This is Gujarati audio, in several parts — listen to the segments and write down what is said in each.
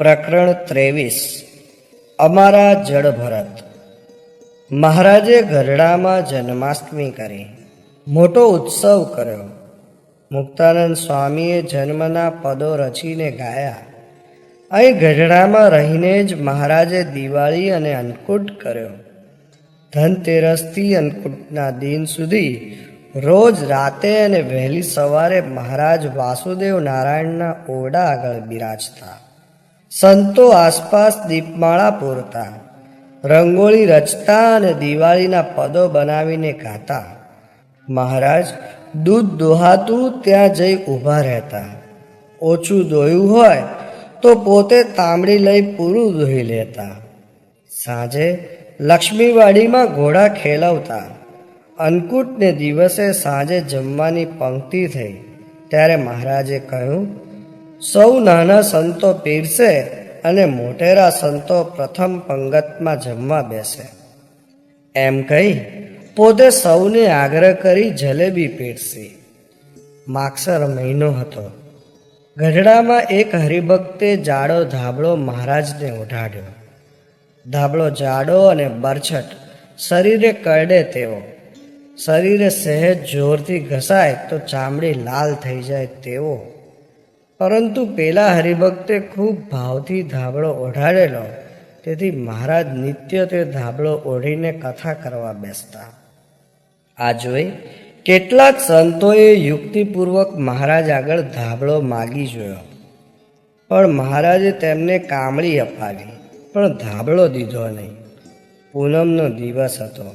પ્રકરણ 23 અમારા જડભરત। મહારાજે ગઢડામાં જન્માષ્ટમી કરી, મોટો ઉત્સવ કર્યો। મુક્તાનંદ સ્વામીએ જન્મના પદો રચીને ગાયા। અહીં ગઢડામાં રહીને જ મહારાજે દિવાળી અને અન્નકૂટ કર્યો। ધનતેરસથી અન્નકૂટના દિન સુધી રોજ રાતે અને વહેલી સવારે મહારાજ વાસુદેવ નારાયણના ઓરડા આગળ બિરાજતા। સંતો આસપાસ દીપમાળા પૂરતા, રંગોળી રચતા અને દિવાળીના પદો બનાવીને ગાતા। મહારાજ દૂધ દોહાતું ત્યાં જઈ ઊભા રહેતા। ઓછું દોયું હોય તો પોતે તાંબડી લઈ પૂરું દોહી લેતા। સાંજે લક્ષ્મીવાડીમાં ઘોડા ખેલવતા। અન્નકૂટને દિવસે સાંજે જમવાની પંક્તિ થઈ ત્યારે મહારાજે કહ્યું, સૌ નાના સંતો પીરસે અને મોટેરા સંતો પ્રથમ પંગતમાં જમવા બેસે। એમ કહી પોતે સૌને આગ્રહ કરી જલેબી પીરસી। માગસર મહિનો હતો। ગઢડામાં એક હરિભક્તે જાડો ધાબળો મહારાજને ઓઢાડ્યો। ધાબળો જાડો અને બરછટ, શરીરે કરડે તેવો, શરીરે સહેજ જોરથી ઘસાય તો ચામડી લાલ થઈ જાય તેવો। પરંતુ પેલા હરિભક્તે ખૂબ ભાવથી ધાબળો ઓઢાડેલો, તેથી મહારાજ નિત્ય તે ધાબળો ઓઢીને કથા કરવા બેસતા। આ જોઈ કેટલાક સંતોએ યુક્તિપૂર્વક મહારાજ આગળ ધાબળો માગી જોયો, પણ મહારાજે તેમને કામળી અપાવી, પણ ધાબળો દીધો નહીં। પૂનમનો દિવસ હતો।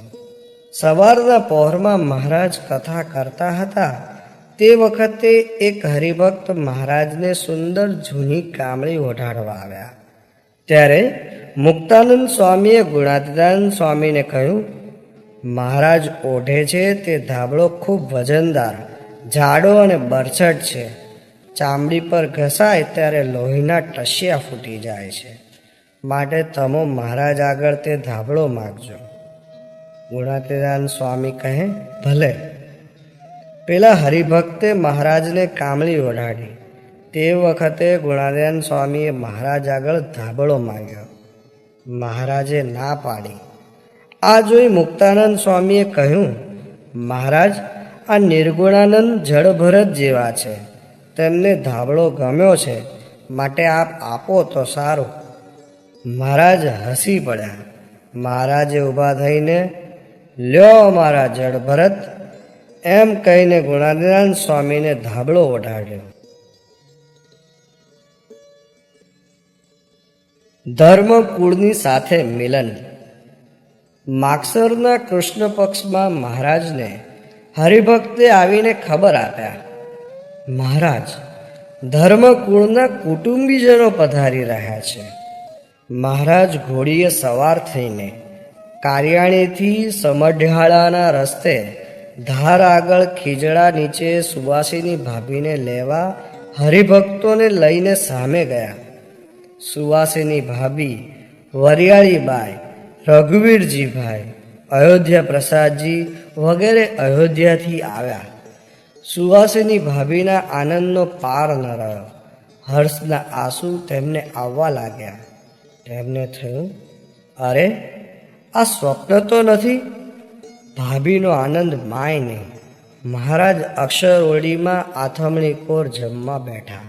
સવારના પહોરમાં મહારાજ કથા કરતા હતા તે વખતે એક હરિભક્ત મહારાજને સુંદર જૂની કામળી ઓઢાડવા આવ્યા। ત્યારે મુક્તાનંદ સ્વામીએ ગુણાતીતાનંદ સ્વામીને કહ્યું, મહારાજ ઓઢે છે તે ધાબળો ખૂબ વજનદાર, જાડો અને બરછટ છે। ચામડી પર ઘસાય ત્યારે લોહીના ટસિયા ફૂટી જાય છે, માટે તમે મહારાજ આગળ તે ધાબળો માગજો। ગુણાતીતાનંદ સ્વામી કહે, ભલે। પેલા હરિભક્તે મહારાજને કામળી ઓઢાડી। તે વખતે ગુણાતીતાનંદ સ્વામીએ મહારાજ આગળ ધાબળો માંગ્યો। મહારાજે ના પાડી। આ જોઈ મુક્તાનંદ સ્વામીએ કહ્યું, મહારાજ આ નિર્ગુણાનંદ જડભરત જેવા છે, તેમને ધાબળો ગમ્યો છે, માટે આપ આપો તો સારું। મહારાજ હસી પડ્યા। મહારાજે ઊભા થઈને, લ્યો મારા જડભરત, એમ કહીને ગુણાતીતાનંદ સ્વામીને ધાબળો ઓઢાડ્યો। ધર્મ કુળની સાથે મિલન। માગસરના કૃષ્ણ પક્ષમાં મહારાજને હરિભક્તે આવીને ખબર આપ્યા, મહારાજ ધર્મકુળના કુટુંબીજનો પધારી રહ્યા છે। મહારાજ ઘોડીએ સવાર થઈને કારિયાણીથી સમઢિયાળાના રસ્તે ધાર આગળ ખીજડા નીચે સુવાસીની ભાભીને લેવા હરિભક્તોને લઈને સામે ગયા। સુવાસીની ભાભી વરિયાળીબાઈ, રઘુવીરજીભાઈ, અયોધ્યા પ્રસાદજી વગેરે અયોધ્યાથી આવ્યા। સુવાસીની ભાભીના આનંદનો પાર ન રહ્યો। હર્ષના આંસુ તેમને આવવા લાગ્યા। તેમને થયું, અરે આ સ્વપ્ન તો નથી। ભાભીનો આનંદ માય નહીં। મહારાજ અક્ષર ઓરડીમાં આથમણી કોર જમવા બેઠા।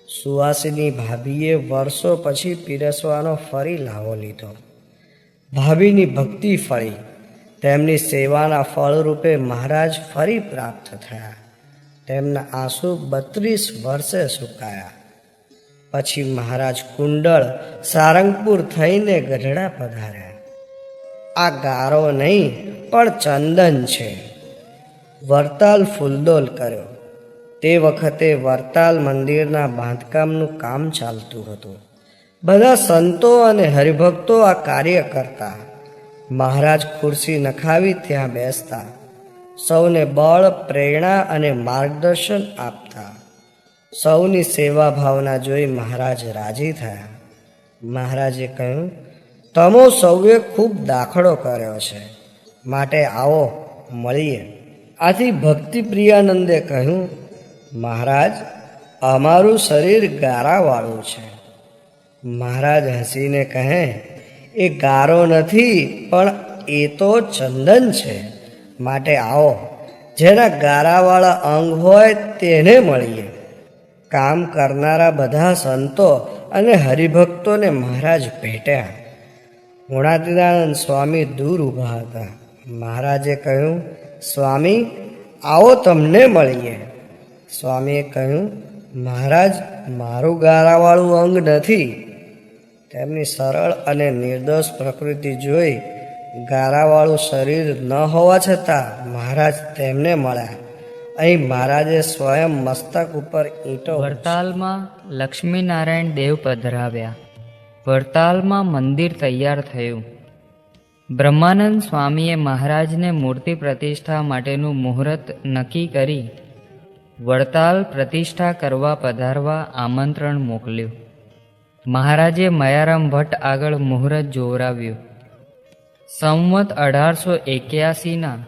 સુવાસીની ભાભીએ વર્ષો પછી પીરસવાનો ફરી લાવો લીધો। ભાભીની ભક્તિ ફળી। તેમની સેવાના ફળરૂપે મહારાજ ફરી પ્રાપ્ત થયા। તેમના આંસુ 32 વર્ષે સુકાયા। પછી મહારાજ કુંડળ સારંગપુર થઈને ગઢડા પધાર્યા। આ ગારો નહીં પણ ચંદન છે। વરતાલ ફૂલદોલ કર્યો। તે વખતે વરતાલ મંદિરના બાંધકામનું કામ ચાલતું હતું। બધા સંતો અને હરિભક્તો આ કાર્ય કરતા। મહારાજ ખુરશી નખાવી ત્યાં બેસતા। સૌને બળ, પ્રેરણા અને માર્ગદર્શન આપતા। સૌની સેવા ભાવના જોઈ મહારાજ રાજી થયા। મહારાજે કહ્યું, તમો સૌએ ખૂબ દાખલો કર્યો છે, માટે આવો મળીએ। આથી ભક્તિપ્રિયાનંદે કહ્યું, મહારાજ અમારું શરીર ગારાવાળું છે, મહારાજ હસીને કહે, એ ગારો નથી, પણ એ તો ચંદન છે. માટે આવો, જેના ગારાવાળા અંગ હોય તેને મળીએ. કામ કરનારા બધા સંતો અને હરિભક્તોને મહારાજ ભેટ્યા. ગુણાતીતાનંદ સ્વામી દૂર ઊભા હતા. મહારાજે કહ્યું, સ્વામી આવો, તમને મળીએ. સ્વામીએ કહ્યું, મહારાજ, મારું ગારાવાળું અંગ નથી. તેમની સરળ અને નિર્દોષ પ્રકૃતિ જોઈ ગારાવાળું શરીર ન હોવા છતાં મહારાજ તેમને મળ્યા. અહીં મહારાજે સ્વયં મસ્તક ઉપર ઈંટો. વડતાલમાં લક્ષ્મીનારાયણ દેવ પધરાવ્યા. વડતાલમાં મંદિર તૈયાર થયું. બ્રહ્માનંદ સ્વામીએ મહારાજને મૂર્તિ પ્રતિષ્ઠા માટેનું મુહૂર્ત નક્કી કરી વડતાલ પ્રતિષ્ઠા કરવા પધારવા આમંત્રણ મોકલ્યું. મહારાજે મયારામ ભટ્ટ આગળ મુહૂર્ત જોવરાવ્યું. સંવત 1881ના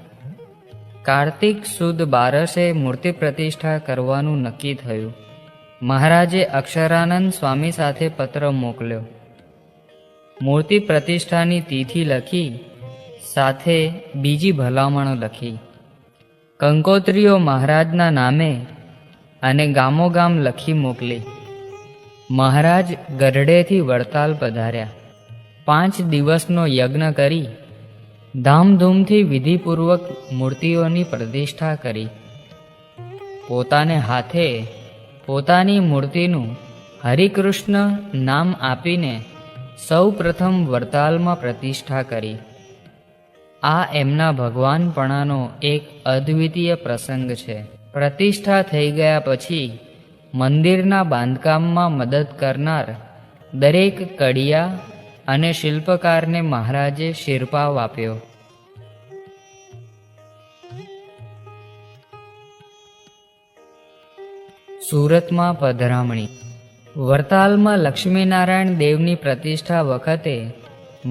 કાર્તિક સુદ 12 મૂર્તિ પ્રતિષ્ઠા કરવાનું નક્કી થયું. મહારાજે અક્ષરાનંદ સ્વામી સાથે પત્ર મોકલ્યો. મૂર્તિ પ્રતિષ્ઠાની તિથિ લખી, સાથે બીજી ભલામણ લખી. કંકોત્રીઓ મહારાજના નામે અને ગામોગામ લખી મોકલી. મહારાજ ગઢડેથી વડતાલ પધાર્યા. 5 દિવસનો યજ્ઞ કરી ધામધૂમથી વિધિપૂર્વક મૂર્તિઓની પ્રતિષ્ઠા કરી. પોતાને હાથે પોતાની મૂર્તિનું હરિકૃષ્ણ નામ આપીને સૌ પ્રથમ વડતાલમાં પ્રતિષ્ઠા કરી. આ એમના ભગવાનપણાનો એક અદ્વિતીય પ્રસંગ છે. પ્રતિષ્ઠા થઈ ગયા પછી મંદિરના બાંધકામમાં મદદ કરનાર દરેક કડિયા અને શિલ્પકારને મહારાજે શિરપાવ આપ્યો. સુરતમાં પધરામણી. વડતાલમાં લક્ષ્મીનારાયણ દેવની પ્રતિષ્ઠા વખતે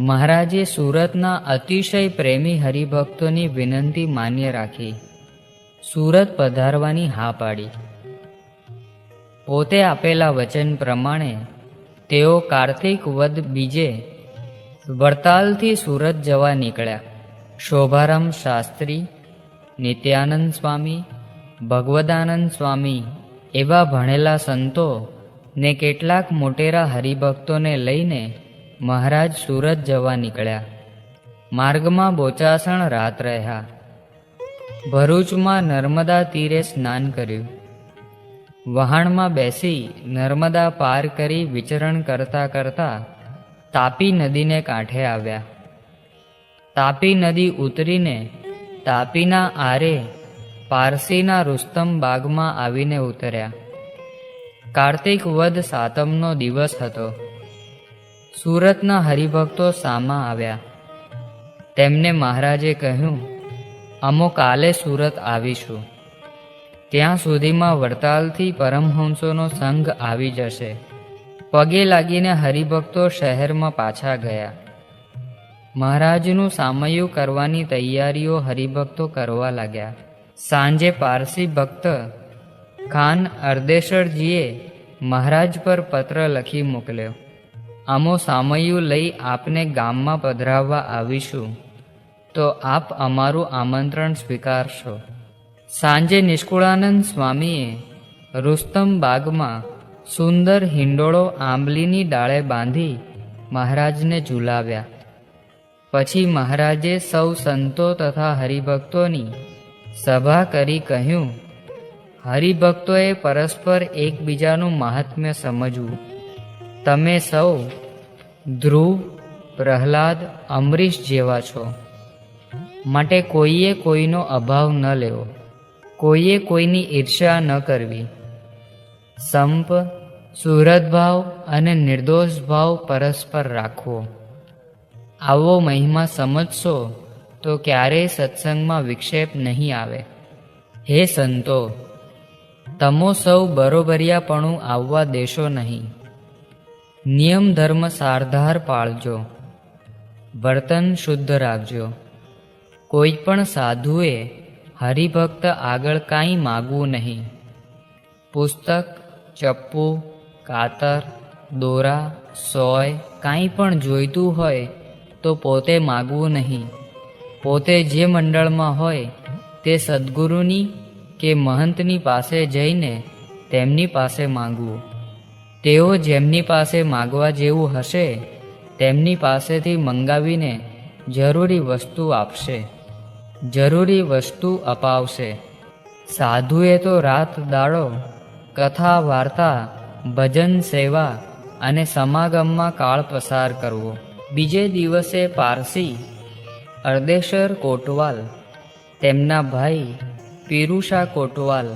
મહારાજે સુરતના અતિશય પ્રેમી હરિભક્તોની વિનંતી માન્ય રાખી સુરત પધારવાની હા પાડી. પોતે આપેલા વચન પ્રમાણે તેઓ કાર્તિક વદ બીજે વડતાલથી સુરત જવા નીકળ્યા. શોભારામ શાસ્ત્રી, નિત્યાનંદ સ્વામી, ભગવદાનંદ સ્વામી એવા ભણેલા સંતો ને કેટલાક મોટેરા હરિભક્તોને લઈને મહારાજ સુરત જવા નીકળ્યા. માર્ગમાં બોચાસણ રાત રહ્યા. ભરૂચમાં નર્મદા તીરે સ્નાન કર્યું. વહાણમાં બેસી નર્મદા પાર કરી વિચરણ કરતા કરતા તાપી નદીને કાંઠે આવ્યા. તાપી નદી ઉતરીને તાપીના આરે પારસીના રુસ્તમ બાગમાં આવીને ઉતર્યા. કાર્તિક વદ 7મનો દિવસ હતો. સુરતના હરિભક્તો સામા આવ્યા. તેમને મહારાજે કહ્યું, અમો કાલે સુરત આવીશું. ત્યાં સુધીમાં વડતાલથી પરમહંસોનો સંઘ આવી જશે. પગે લાગીને હરિભક્તો શહેરમાં પાછા ગયા. મહારાજનું સામયું કરવાની તૈયારીઓ હરિભક્તો કરવા લાગ્યા. સાંજે પારસી ભક્ત ખાન અર્દેશરજીએ મહારાજ પર પત્ર લખી મોકલ્યો. અમો સામયું લઈ આપને ગામમાં પધરાવવા આવીશું, તો આપ અમારું આમંત્રણ સ્વીકારશો. સાંજે નિષ્કુળાનંદ સ્વામીએ રુસ્તમ બાગમાં સુંદર હિંડોળો આંબલીની ડાળે બાંધી મહારાજને ઝુલાવ્યા. પછી મહારાજે સૌ સંતો તથા હરિભક્તોની સભા કરી કહ્યું, હરિભક્તોએ પરસ્પર એકબીજાનું મહાત્મ્ય સમજવું. તમે સૌ ધ્રુવ, પ્રહલાદ, અમરીશ જેવા છો. માટે કોઈએ કોઈનો અભાવ ન લેવો, કોઈએ કોઈની ઈર્ષ્યા ન કરવી. સંપ, સુહૃદભાવ અને નિર્દોષ ભાવ પરસ્પર રાખવો. આવો મહિમા સમજશો તો ક્યારેય સત્સંગમાં વિક્ષેપ નહીં આવે. હે સંતો, તમો સૌ બરોબરિયાપણું આવવા દેશો નહીં. નિયમ ધર્મ સારધાર પાળજો. વર્તન શુદ્ધ રાખજો. કોઈ પણ સાધુએ હરિભક્ત આગળ કાંઈ માગવું નહીં. પુસ્તક, ચપ્પુ, કાતર, દોરા, સોય કાંઈ પણ જોઈતું હોય તો પોતે માગવું નહીં. પોતે જે મંડળમાં હોય તે સદ્ગુરુની કે મહંતની પાસે જઈને તેમની પાસે માગવું. તેઓ જેમની પાસે માગવા જેવું હશે તેમની પાસેથી મંગાવીને જરૂરી વસ્તુ આપશે, જરૂરી વસ્તુ અપાવશે. સાધુએ તો રાત દાડો કથા, વાર્તા, ભજન, સેવા અને સમાગમમાં કાળ પસાર કરવો. બીજે દિવસે પારસી અર્દેશર કોટવાલ, તેમના ભાઈ પીરુષા કોટવાલ,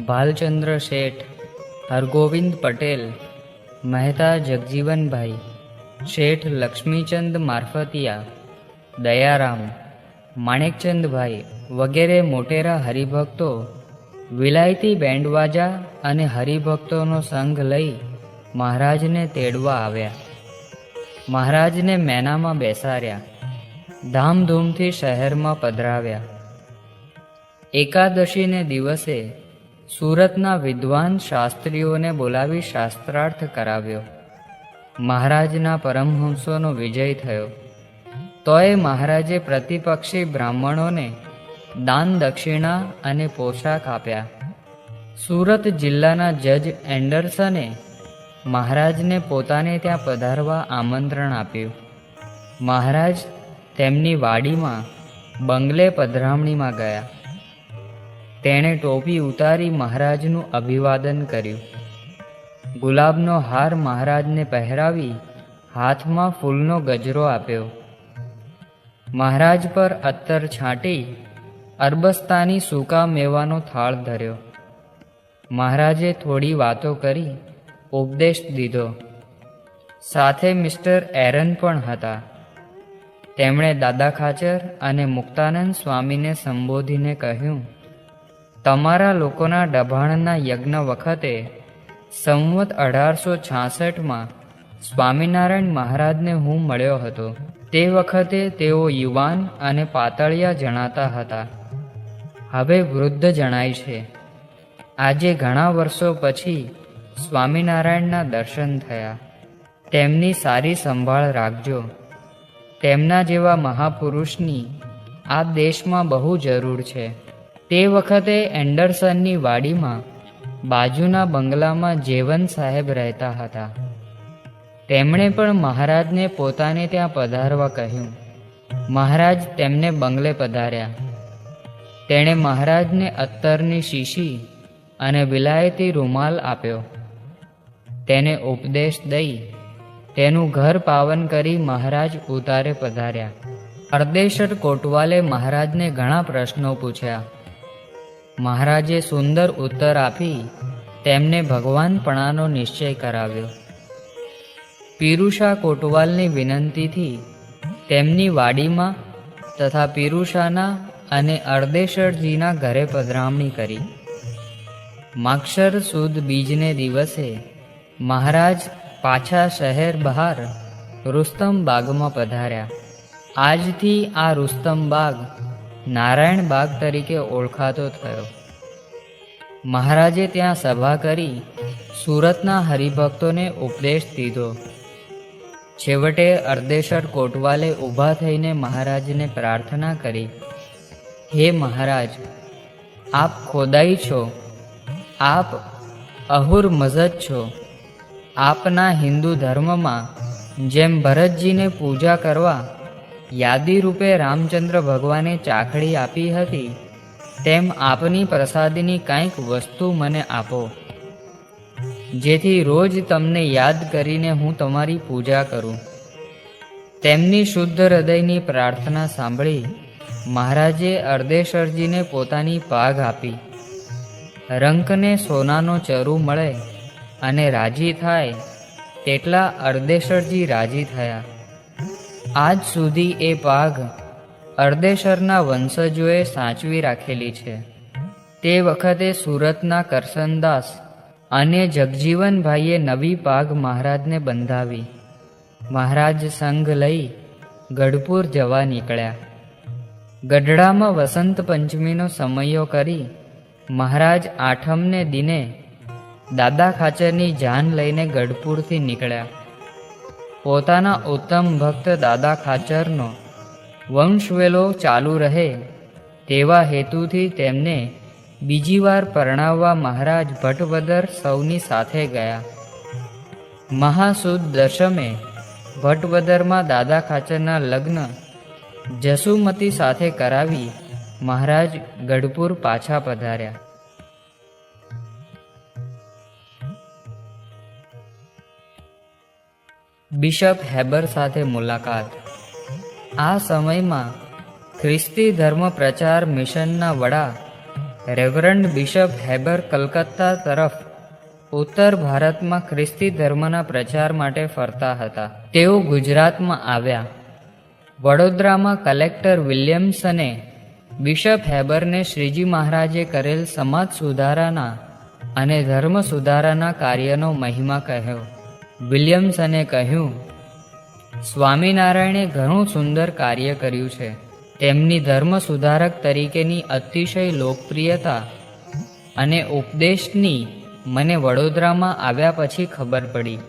ભાલચંદ્ર શેઠ, હરગોવિંદ પટેલ, મહેતા જગજીવનભાઈ, શેઠ લક્ષ્મીચંદ મારફતિયા, દયારામ, માણેકચંદભાઈ વગેરે મોટેરા હરિભક્તો વિલાયતી બેન્ડવાજા અને હરિભક્તોનો સંઘ લઈ મહારાજને તેડવા આવ્યા. મહારાજને મેનામાં બેસાડ્યા, ધામધૂમથી શહેરમાં પધરાવ્યા. એકાદશીને દિવસે સુરતના વિદ્વાન શાસ્ત્રીઓને બોલાવી શાસ્ત્રાર્થ કરાવ્યો. મહારાજના પરમહંસોનો વિજય થયો. તોય મહારાજે પ્રતિપક્ષી બ્રાહ્મણોને દાન દક્ષિણા અને પોશાક આપ્યા. સુરત જિલ્લાના જજ એન્ડરસને મહારાજને પોતાને ત્યાં પધારવા આમંત્રણ આપ્યું. મહારાજ તેમની વાડીમાં બંગલે પધરામણીમાં ગયા. તેણે ટોપી ઉતારી મહારાજનું અભિવાદન કર્યું. ગુલાબનો હાર મહારાજને પહેરાવી હાથમાં ફૂલનો ગજરો આપ્યો. મહારાજ પર અત્તર છાંટી અરબસ્તાની સૂકા મેવાનો થાળ ધર્યો. મહારાજે થોડી વાતો કરી ઉપદેશ દીધો. સાથે મિસ્ટર એરન પણ હતા. તેમણે દાદા ખાચર અને મુક્તાનંદ સ્વામીને સંબોધીને કહ્યું, તમારા લોકોના ડભાણના યજ્ઞ વખતે સંવત 1866માં સ્વામિનારાયણ મહારાજને હું મળ્યો હતો. તે વખતે તેઓ યુવાન અને પાતળિયા જણાતા હતા. હવે વૃદ્ધ જણાય છે. આજે ઘણા વર્ષો પછી સ્વામિનારાયણના દર્શન થયા. તેમની સારી સંભાળ રાખજો. તેમના જેવા મહાપુરુષની આ દેશમાં બહુ જરૂર છે. તે વખતે એન્ડરસનની વાડીમાં બાજુના બંગલામાં જેવન સાહેબ રહેતા હતા. તેમણે પણ મહારાજને પોતાને ત્યાં પધારવા કહ્યું. મહારાજ તેમને બંગલે પધાર્યા. તેણે મહારાજને અત્તરની શીશી અને વિલાયતી રૂમાલ આપ્યો. તેને ઉપદેશ દઈ તેનું ઘર પાવન કરી મહારાજ ઉતારે પધાર્યા. અર્દેશર કોટવાલે મહારાજને ઘણા પ્રશ્નો પૂછ્યા. મહારાજે સુંદર ઉત્તર આપી તેમને ભગવાનપણાનો નિશ્ચય કરાવ્યો. પીરુષા કોટવાલની વિનંતીથી તેમની વાડીમાં તથા પીરુષાના અને અર્દેશરજીના ઘરે પધરામણી કરી. માગશર સુદ બીજને દિવસે મહારાજ પાછા શહેર બહાર રુસ્તમ બાગમાં પધાર્યા. આજથી આ રુસ્તમ બાગ નારાયણ બાગ તરીકે ઓળખાતો થયો. મહારાજે ત્યાં સભા કરી સુરતના હરિભક્તોને ઉપદેશ દીધો. છેવટે અર્દેશર કોટવાલે ઊભા થઈને મહારાજને પ્રાર્થના કરી, હે મહારાજ, આપ ખોદાઈ છો, આપ અહુર મઝદ છો. આપના હિન્દુ ધર્મમાં જેમ ભરતજીને પૂજા કરવા યાદી રૂપે રામચંદ્ર ભગવાને ચાખડી આપી હતી, તેમ આપની પ્રસાદીની કાંઈક વસ્તુ મને આપો, જેથી રોજ તમને યાદ કરીને હું તમારી પૂજા કરું. તેમની શુદ્ધ હૃદયની પ્રાર્થના સાંભળી મહારાજે અર્દેશરજીને પોતાની પાઘ આપી. રંકને સોનાનો ચરુ મળે અને રાજી થાય તેટલા અર્દેશરજી રાજી થયા. આજ સુધી એ પાઘ અર્દેશરના વંશજોએ સાચવી રાખેલી છે. તે વખતે સુરતના કરસનદાસ અને જગજીવનભાઈએ નવી પાઘ મહારાજને બંધાવી. મહારાજ સંઘ લઈ ગઢપુર જવા નીકળ્યા. ગઢડામાં વસંત પંચમીનો સમયો કરી મહારાજ આઠમને દિને દાદા ખાચરની જાન લઈને ગઢપુરથી નીકળ્યા. પોતાના ઉત્તમ ભક્ત દાદા ખાચરનો વંશવેલો ચાલુ રહે તેવા હેતુથી તેમને બીજી વાર પરણાવવા મહારાજ ભટવદર સૌની સાથે ગયા. મહાસુદ દશમે ભટવદરમાં દાદા ખાચરના લગ્ન જસુમતી સાથે કરાવી મહારાજ ગઢપુર પાછા પધાર્યા. બિશપ હેબર સાથે મુલાકાત. આ સમયમાં ખ્રિસ્તી ધર્મ પ્રચાર મિશનના વડા રેવરન્ડ બિશપ હેબર કલકત્તા તરફ ઉત્તર ભારતમાં ખ્રિસ્તી ધર્મના પ્રચાર માટે ફરતા હતા. તેઓ ગુજરાતમાં આવ્યા. વડોદરામાં કલેક્ટર વિલિયમ્સને બિશપ હેબરને શ્રીજી મહારાજે કરેલ સમાજ સુધારાના અને ધર્મ સુધારાના કાર્યનો મહિમા કહ્યો. વિલિયમ્સને કહ્યું, સ્વામિનારાયણે ઘણું સુંદર કાર્ય કર્યું છે. તેમની ધર્મ સુધારક તરીકેની અતિશય લોકપ્રિયતા અને ઉપદેશની મને વડોદરામાં આવ્યા પછી ખબર પડી.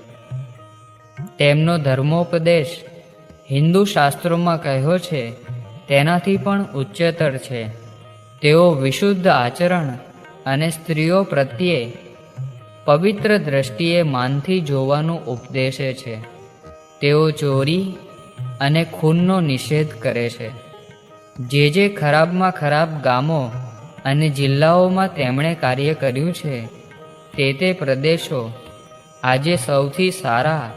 તેમનો ધર્મોપદેશ હિન્દુ શાસ્ત્રોમાં કહ્યો છે તેનાથી પણ ઉચ્ચતર છે. તેઓ વિશુદ્ધ આચરણ અને સ્ત્રીઓ પ્રત્યે પવિત્ર દ્રષ્ટિએ માનથી જોવાનું ઉપદેશે છે. તેઓ ચોરી અને ખૂનનો નિષેધ કરે છે. જે ખરાબમાં ખરાબ ગામો અને જિલ્લાઓમાં તેમણે કાર્ય કર્યું છે તે પ્રદેશો આજે સૌથી સારા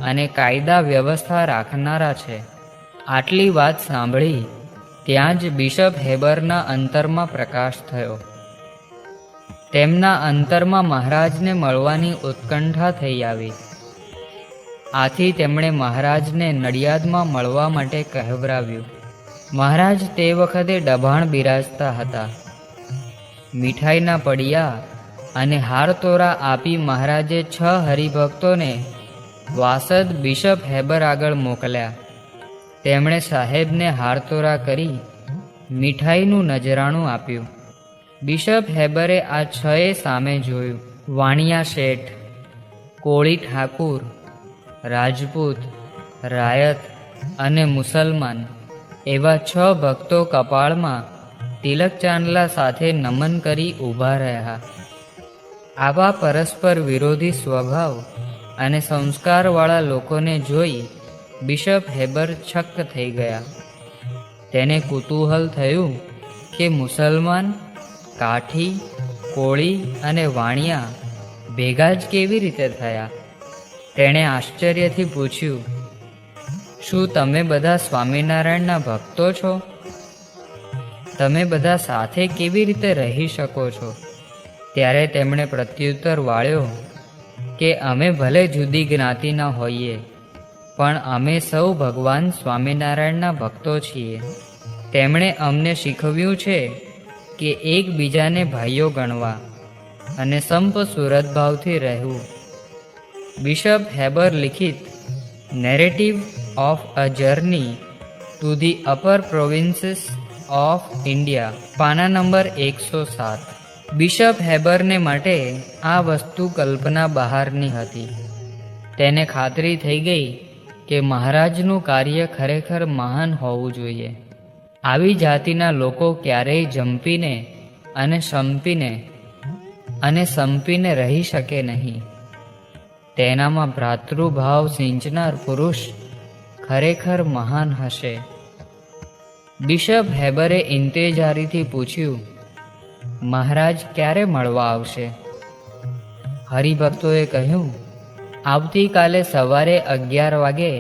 અને કાયદા વ્યવસ્થા રાખનારા છે. આટલી વાત સાંભળી ત્યાં જ બિશપ હેબરના અંતરમાં પ્રકાશ થયો. તેમના અંતરમાં મહારાજને મળવાની ઉત્કંઠા થઈ આવી. આથી તેમણે મહારાજને નડિયાદમાં મળવા માટે કહેવરાવ્યું. મહારાજ તે વખતે ડભાણ બિરાજતા હતા. મીઠાઈના પડિયા અને હારતોરા આપી મહારાજે 6 હરિભક્તોને વાસદ બિશપ હેબર આગળ મોકલ્યા. તેમણે સાહેબને હારતોરા કરી મીઠાઈનું નજરાણું આપ્યું. બિશપ હેબરે આ 6એ સામે જોયું. વાણિયા શેઠ, કોળી ઠાકુર, રાજપૂત, રાયત અને મુસલમાન એવા 6 ભક્તો કપાળમાં તિલક ચાંદલા સાથે નમન કરી ઊભા રહ્યા. આવા પરસ્પર વિરોધી સ્વભાવ અને સંસ્કારવાળા લોકોને જોઈ બિશપ હેબર છક્ક થઈ ગયા. તેને કુતૂહલ થયું કે મુસલમાન, કાઠી, કોળી અને વાણિયા ભેગા જ કેવી રીતે થયા. તેણે આશ્ચર્યથી પૂછ્યું, શું તમે બધા સ્વામિનારાયણના ભક્તો છો? તમે બધા સાથે કેવી રીતે રહી શકો છો? ત્યારે તેમણે પ્રત્યુત્તર વાળ્યો કે અમે ભલે જુદી જ્ઞાતિના હોઈએ, પણ અમે સૌ ભગવાન સ્વામિનારાયણના ભક્તો છીએ. તેમણે અમને શીખવ્યું છે કે એકબીજાને ભાઈઓ ગણવા અને સંપ સુરતભાવથી રહેવું. બિશપ હેબર લિખિત narrative of a journey to the upper પ્રોવિન્સીસ of India, પાના નંબર 107. બિશપ હેબરને માટે આ વસ્તુ કલ્પના બહારની હતી. તેને ખાતરી થઈ ગઈ કે મહારાજનું કાર્ય ખરેખર મહાન હોવું જોઈએ. આવી જાતિના લોકો ક્યારેય જંપીને અને સંપીને રહી શકે નહીં. તેનામાં ભ્રાતૃભાવ સિંચનાર પુરુષ ખરેખર મહાન હશે. બિશપ હેબરે ઇંતેજારીથી પૂછ્યું, મહારાજ ક્યારે મળવા આવશે? હરિભક્તોએ કહ્યું, આવતીકાલે સવારે 11 વાગે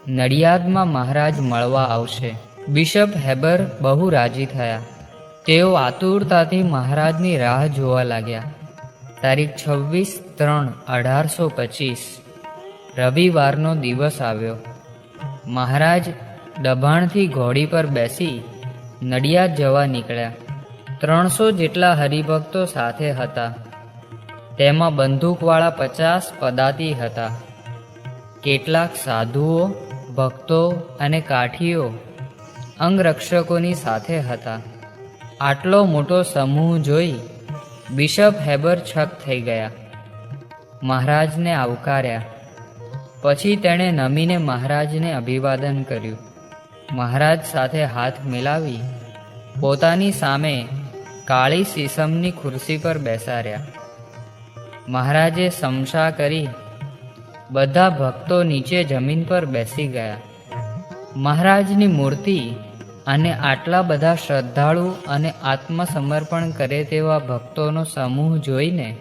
નડિયાદમાં મહારાજ મળવા આવશે. બિશપ હેબર બહુ રાજી થયા. તેઓ આતુરતાથી મહારાજની રાહ જોવા લાગ્યા. તારીખ 26/3/1825 રવિવારનો દિવસ આવ્યો. મહારાજ દભાણથી ઘોડી પર બેસી નડિયાદ જવા નીકળ્યા. 300 જેટલા હરિભક્તો સાથે હતા. તેમાં બંદૂકવાળા 50 પદાતી હતા. કેટલાક સાધુઓ, ભક્તો અને કાઠીઓ અંગરક્ષકોની સાથે હતા. આટલો મોટો સમૂહ જોઈ બિશપ હેબર છક થઈ ગયા. મહારાજને આવકાર્યા. પછી તેણે નમીને મહારાજને અભિવાદન કર્યું. મહારાજ સાથે હાથ મિલાવી પોતાની સામે કાળી સીસમની ખુરશી પર બેસાડ્યા. મહારાજે સમશા કરી બધા ભક્તો નીચે જમીન પર બેસી ગયા. મહારાજની મૂર્તિ અને આટલા બધા શ્રદ્ધાળુ અને આત્મસમર્પણ કરે તેવા ભક્તોનો સમૂહ જોઈને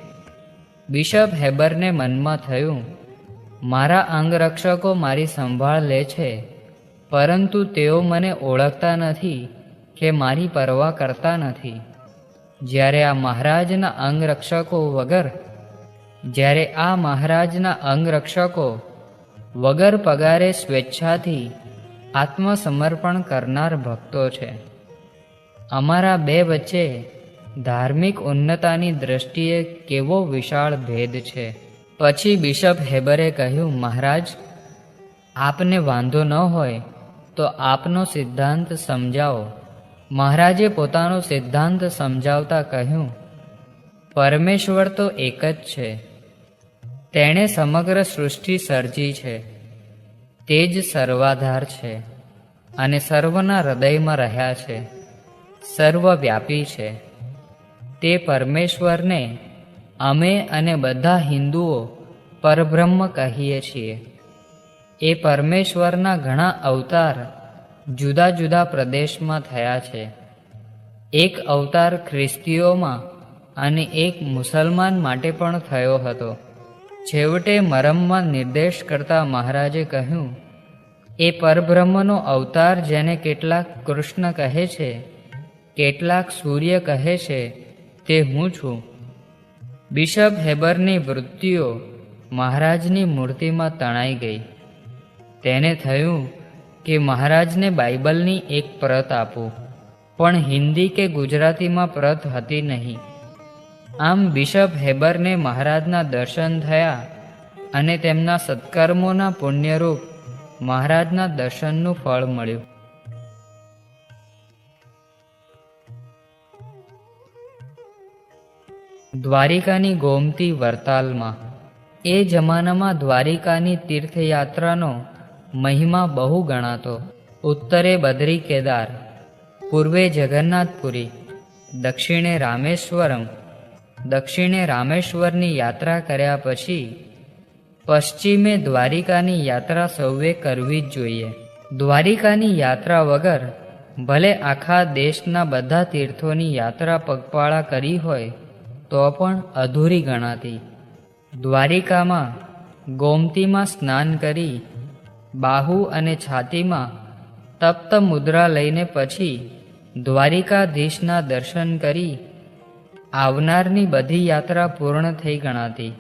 બિશપ હેબરને મનમાં થયું, મારા અંગરક્ષકો મારી સંભાળ લે છે, પરંતુ તેઓ મને ઓળખતા નથી કે મારી પરવા કરતા નથી. જ્યારે આ મહારાજના અંગરક્ષકો વગર પગારે સ્વેચ્છાથી આત્મસમર્પણ કરનાર ભક્તો છે. અમારા બે વચ્ચે ધાર્મિક ઉન્નતાની દ્રષ્ટિએ કેવો વિશાળ ભેદ છે. પછી બિશપ હેબરે કહ્યું, મહારાજ, આપને વાંધો ન હોય તો આપનો સિદ્ધાંત સમજાવો. મહારાજે પોતાનો સિદ્ધાંત સમજાવતા કહ્યું, પરમેશ્વર તો એક જ છે. તેણે સમગ્ર સૃષ્ટિ સર્જી છે. તે જ સર્વાધાર છે અને સર્વના હૃદયમાં રહ્યા છે, સર્વવ્યાપી છે. તે પરમેશ્વરને અમે અને બધા હિન્દુઓ પરબ્રહ્મ કહીએ છીએ. એ પરમેશ્વરના ઘણા અવતાર જુદા જુદા પ્રદેશમાં થયા છે. એક અવતાર ખ્રિસ્તીઓમાં અને એક મુસલમાન માટે પણ થયો હતો. છેવટે મરમમાં નિર્દેશ કરતા મહારાજે કહ્યું, એ પરબ્રહ્મનો અવતાર જેને કેટલાક કૃષ્ણ કહે છે, કેટલાક સૂર્ય કહે છે, તે હું છું. બિશપ હેબરની વૃત્તિઓ મહારાજની મૂર્તિમાં તણાઈ ગઈ. તેને થયું કે મહારાજને બાઇબલની એક પ્રત આપું, પણ હિન્દી કે ગુજરાતીમાં પ્રત હતી નહીં. આમ બિશપ હેબરને મહારાજના દર્શન થયા અને તેમના સત્કર્મોના પુણ્યરૂપ મહારાજના દર્શનનું ફળ મળ્યું. દ્વારિકાની ગોમતી વરતાલમાં. એ જમાનામાં દ્વારિકાની તીર્થયાત્રાનો મહિમા બહુ ગણાતો. ઉત્તરે બદ્રી કેદાર, પૂર્વે જગન્નાથપુરી, દક્ષિણે રામેશ્વરની યાત્રા કર્યા પછી પશ્ચિમે દ્વારિકાની યાત્રા સૌએ કરવી જ જોઈએ. દ્વારિકાની યાત્રા વગર ભલે આખા દેશના બધા તીર્થોની યાત્રા પગપાળા કરી હોય તો પણ અધૂરી ગણાતી. દ્વારિકામાં ગોમતીમાં સ્નાન કરી બાહુ અને છાતીમાં તપ્ત મુદ્રા લઈને પછી દ્વારિકાધીશના દર્શન કરી આવનારની બધી યાત્રા પૂર્ણ થઈ ગણાતી.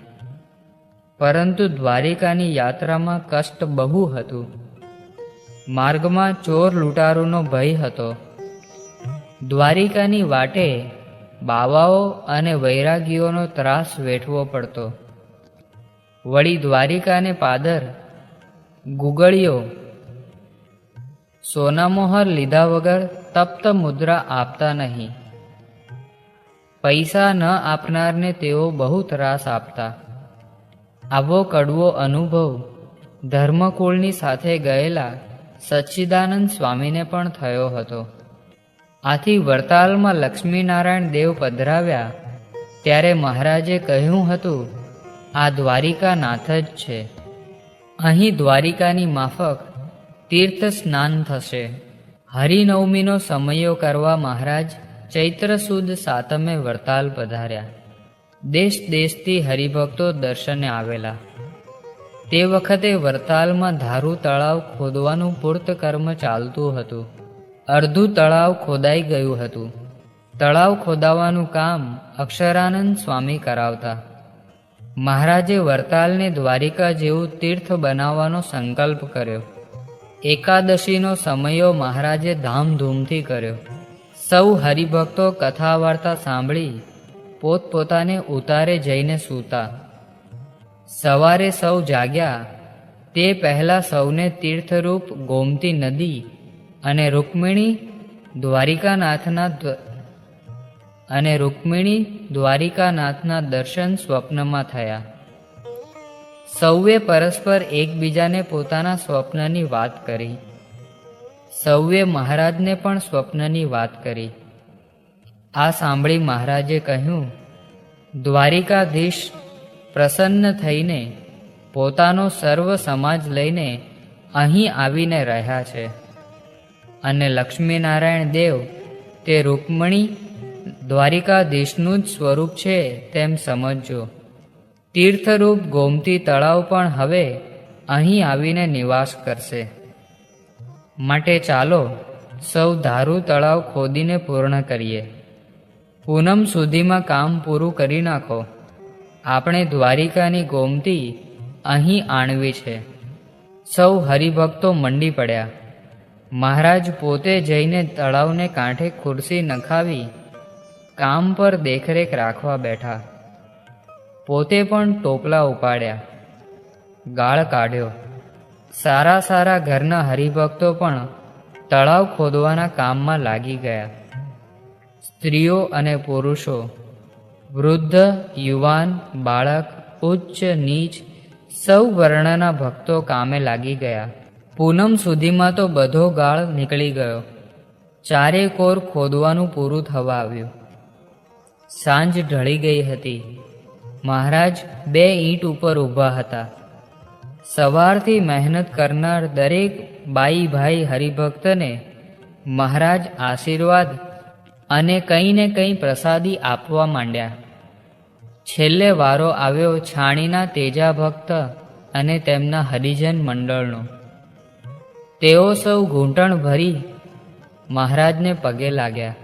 પરંતુ દ્વારિકાની યાત્રામાં કષ્ટ બહુ હતું. માર્ગમાં ચોર લૂંટારૂનો ભય હતો. દ્વારિકાની વાટે બાવાઓ અને વૈરાગીઓનો ત્રાસ વેઠવો પડતો. વળી દ્વારિકાને પાદર ગુગળીઓ સોનામોહર લીધા વગર તપ્ત મુદ્રા આપતા નહીં. પૈસા ન આપનારને તેઓ બહુ ત્રાસ આપતા. આવો કડવો અનુભવ ધર્મકુળની સાથે ગયેલા સચ્ચિદાનંદ સ્વામીને પણ થયો હતો. આથી વરતાલમાં લક્ષ્મીનારાયણ દેવ પધરાવ્યા ત્યારે મહારાજે કહ્યું હતું, આ દ્વારિકાનાથ જ છે. અહીં દ્વારિકાની માફક તીર્થ સ્નાન થશે. હરિનવમીનો સમયો કરવા મહારાજ ચૈત્ર સુદ સાતમે વરતાલ પધાર્યા. દેશ દેશથી હરિભક્તો દર્શને આવેલા. તે વખતે વરતાલમાં ધારું તળાવ ખોદવાનું પૂર્ત કર્મ ચાલતું હતું. અડધું તળાવ ખોદાઈ ગયું હતું. તળાવ ખોદાવાનું કામ અક્ષરાનંદ સ્વામી કરાવતા. મહારાજે વરતાલને દ્વારિકા જેવું તીર્થ બનાવવાનો સંકલ્પ કર્યો. એકાદશીનો સમયો મહારાજે ધામધૂમથી કર્યો. સૌ હરિભક્તો કથા વાર્તા સાંભળી પોતપોતાને ઉતારે જઈને સૂતા. સવારે સૌ જાગ્યા તે પહેલાં સૌને તીર્થરૂપ ગોમતી નદી અને રૂકમિણી દ્વારિકાનાથના દર્શન સ્વપ્નમાં થયા. સૌએ પરસ્પર એકબીજાને પોતાના સ્વપ્નની વાત કરી. સૌએ મહારાજને પણ સ્વપ્નની વાત કરી. આ સાંભળી મહારાજે કહ્યું, દ્વારિકાધીશ પ્રસન્ન થઈને પોતાનો સર્વ સમાજ લઈને અહીં આવીને રહ્યા છે અને લક્ષ્મીનારાયણ દેવ તે રૂકમણી દ્વારિકાધીશનું જ સ્વરૂપ છે તેમ સમજજો. તીર્થરૂપ ગોમતી તળાવ પણ હવે અહીં આવીને નિવાસ કરશે. માટે ચાલો સૌ ધારુ તળાવ ખોદીને પૂર્ણ કરીએ. પૂનમ સુધીમાં કામ પૂરું કરી નાખો. આપણે દ્વારિકાની ગોમતી અહીં આણવી છે. સૌ હરિભક્તો મંડી પડ્યા. મહારાજ પોતે જઈને તળાવને કાંઠે ખુરશી નખાવી કામ પર દેખરેખ રાખવા બેઠા. પોતે પણ ટોપલા ઉપાડ્યા, ગાળ કાઢ્યો. સારા સારા ઘરના હરિભક્તો પણ તળાવ ખોદવાના કામમાં લાગી ગયા. સ્ત્રીઓ અને પુરુષો, વૃદ્ધ, યુવાન, બાળક, ઉચ્ચ નીચ સૌ વર્ણના ભક્તો કામે લાગી ગયા. પૂનમ સુધીમાં તો બધો ગાળ નીકળી ગયો. ચારે કોર ખોદવાનું પૂરું થવા આવ્યું. સાંજ ઢળી ગઈ હતી. મહારાજ 2 ઈંટ ઉપર ઊભા હતા. સવારથી મહેનત કરનાર દરેક બાઈ ભાઈ હરિભક્તને મહારાજ આશીર્વાદ અને કંઈ ને કંઈ પ્રસાદી આપવા માંડ્યા. છેલ્લે વારો આવ્યો છાણીના તેજા ભક્ત અને તેમના હરિજન મંડળનો. તેઓ સૌ ઘૂંટણ ભરી મહારાજને પગે લાગ્યા.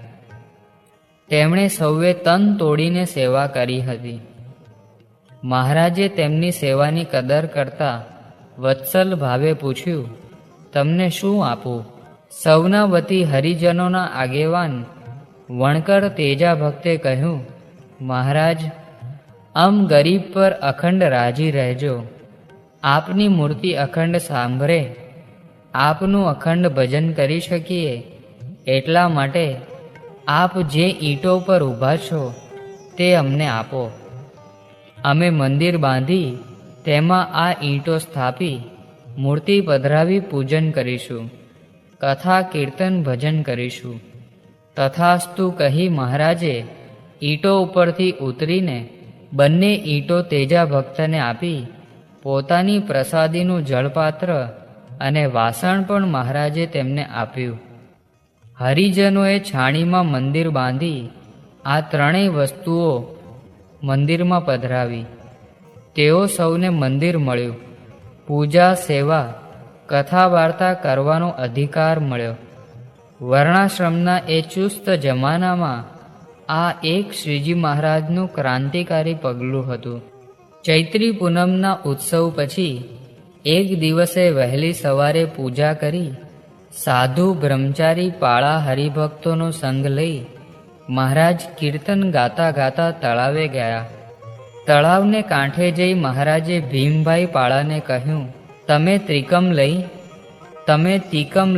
તેમણે સૌએ તન તોડીને સેવા કરી હતી. મહારાજે તેમની સેવાની કદર કરતા વત્સલ ભાવે પૂછ્યું, તમને શું આપું? સૌના વતી હરિજનોના આગેવાન વણકર તેજા ભક્તે કહ્યું, મહારાજ, આમ ગરીબ પર અખંડ રાજી રહેજો. આપની મૂર્તિ અખંડ સાંભળે, આપનું અખંડ ભજન કરી શકીએ એટલા માટે આપ જે ઈંટો પર ઊભા છો તે અમને આપો. અમે મંદિર બાંધી તેમાં આ ઈંટો સ્થાપી મૂર્તિ પધરાવી પૂજન કરીશું, કથા કીર્તન ભજન કરીશું. તથાસ્તુ કહી મહારાજે ઈંટો ઉપરથી ઉતરીને બંને ઈંટો તેજા ભક્તને આપી પોતાની પ્રસાદીનું જળપાત્ર અને વાસણ પણ મહારાજે તેમને આપ્યું. હરિજનોએ છાણીમાં મંદિર બાંધી આ ત્રણેય વસ્તુઓ મંદિરમાં પધરાવી. તેઓ સૌને મંદિર મળ્યું. પૂજા, સેવા, કથા વાર્તા કરવાનો અધિકાર મળ્યો. વર્ણાશ્રમના એ ચુસ્ત જમાનામાં આ એક શ્રીજી મહારાજનું ક્રાંતિકારી પગલું હતું. ચૈત્રી પૂનમના ઉત્સવ પછી એક દિવસે વહેલી સવારે પૂજા કરી સાધુ બ્રહ્મચારી પાળા હરિભક્તોનો સંગ લઈ મહારાજ કીર્તન ગાતા ગાતા તળાવે ગયા. તળાવને કાંઠે જઈ મહારાજે ભીમભાઈ પાળાને કહ્યું, તમે તીકમ